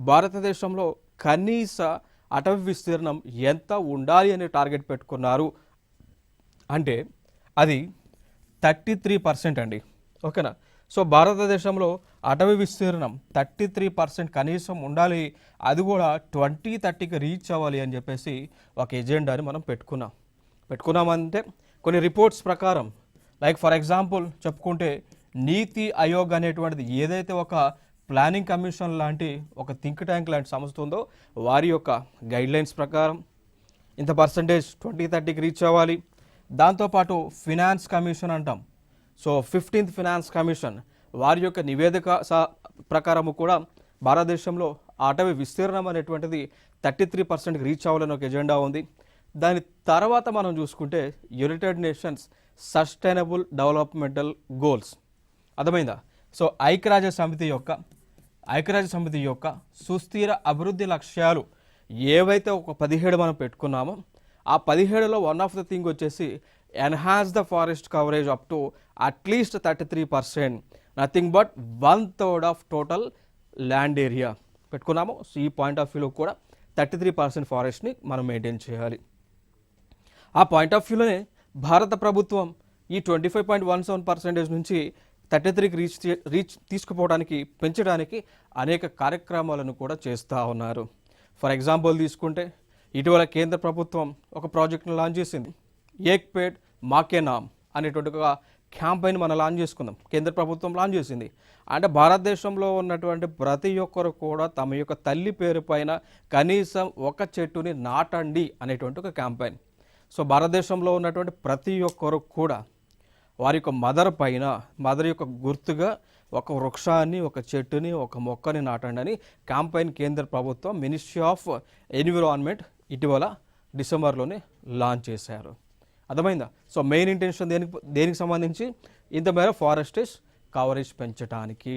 భారతదేశంలో కనీస అటవీ విస్తీర్ణం ఎంత ఉండాలి అనే టార్గెట్ పెట్టుకున్నారు అంటే అది 33% అండి. ఓకేనా? సో భారతదేశంలో అటవీ విస్తీర్ణం 33% కనీసం ఉండాలి, అది కూడా 2030కి రీచ్ అవ్వాలి అని చెప్పేసి ఒక ఎజెండాని మనం పెట్టుకున్నామంటే కొన్ని రిపోర్ట్స్ ప్రకారం, లైక్ ఫర్ ఎగ్జాంపుల్ చెప్పుకుంటే నీతి ఆయోగ్ అనేటువంటిది ఏదైతే ఒక ప్లానింగ్ కమిషన్ లాంటి ఒక థింక్ ట్యాంక్ లాంటి సంస్థ ఉందో వారి యొక్క గైడ్లైన్స్ ప్రకారం ఇంత పర్సంటేజ్ 2030కి రీచ్ అవ్వాలి. దాంతోపాటు ఫినాన్స్ కమిషన్ అంటాం. సో 15th ఫినాన్స్ కమిషన్ వారి యొక్క నివేదిక ప్రకారము కూడా భారతదేశంలో అటవీ విస్తీర్ణం అనేటువంటిది 33%కి రీచ్ అవ్వాలని ఒక ఎజెండా ఉంది. దాని తర్వాత మనం చూసుకుంటే United nations sustainable developmental goals, అర్థమైందా? సో ఐక్యరాజ్య సమితి యొక్క సుస్థిర అభివృద్ధి లక్ష్యాలు ఏవైతే ఒక 17 మనం పెట్టుకున్నామో ఆ 17లో వన్ ఆఫ్ ద థింగ్ వచ్చేసి enhance the forest coverage up to at least 33%, nothing but 1/3 of total land area పెట్టుకున్నాము. సో ఈ పాయింట్ ఆఫ్ వ్యూలో కూడా 33% ఫారెస్ట్ని మనం మెయింటైన్ చేయాలి. ఆ పాయింట్ ఆఫ్ వ్యూలోనే భారత ప్రభుత్వం ఈ 25.17% నుంచి 33కి రీచ్ తీసుకుపోవడానికి పెంచడానికి అనేక కార్యక్రమాలను కూడా చేస్తూ ఉన్నారు. ఫర్ ఎగ్జాంపుల్ తీసుకుంటే ఇటీవల కేంద్ర ప్రభుత్వం ఒక ప్రాజెక్ట్ను లాంచ్ చేసింది. ఏక్ పేడ్ మాకే నామ్ అనేటువంటి ఒక క్యాంపెయిన్ మనం లాంచ్ చేసుకుందాం. కేంద్ర ప్రభుత్వం లాంచ్ చేసింది. అంటే భారతదేశంలో ఉన్నటువంటి ప్రతి ఒక్కరు కూడా తమ యొక్క తల్లి పేరు పైన కనీసం ఒక చెట్టుని నాటండి అనేటువంటి ఒక క్యాంపెయిన్. సో భారతదేశంలో ఉన్నటువంటి ప్రతి ఒక్కరు కూడా వారి యొక్క మదర్ యొక్క గుర్తుగా ఒక వృక్షాన్ని, ఒక చెట్టుని, ఒక మొక్కని నాటండి అని క్యాంపెయిన్ కేంద్ర ప్రభుత్వం మినిస్ట్రీ ఆఫ్ ఎన్విరాన్మెంట్ ఇటీవల డిసెంబర్లోనే లాంచ్ చేశారు. అర్థమైందా? సో మెయిన్ ఇంటెన్షన్ దేనికి సంబంధించి ఇంత మేర ఫారెస్ట్ కవరేజ్ పెంచడానికి.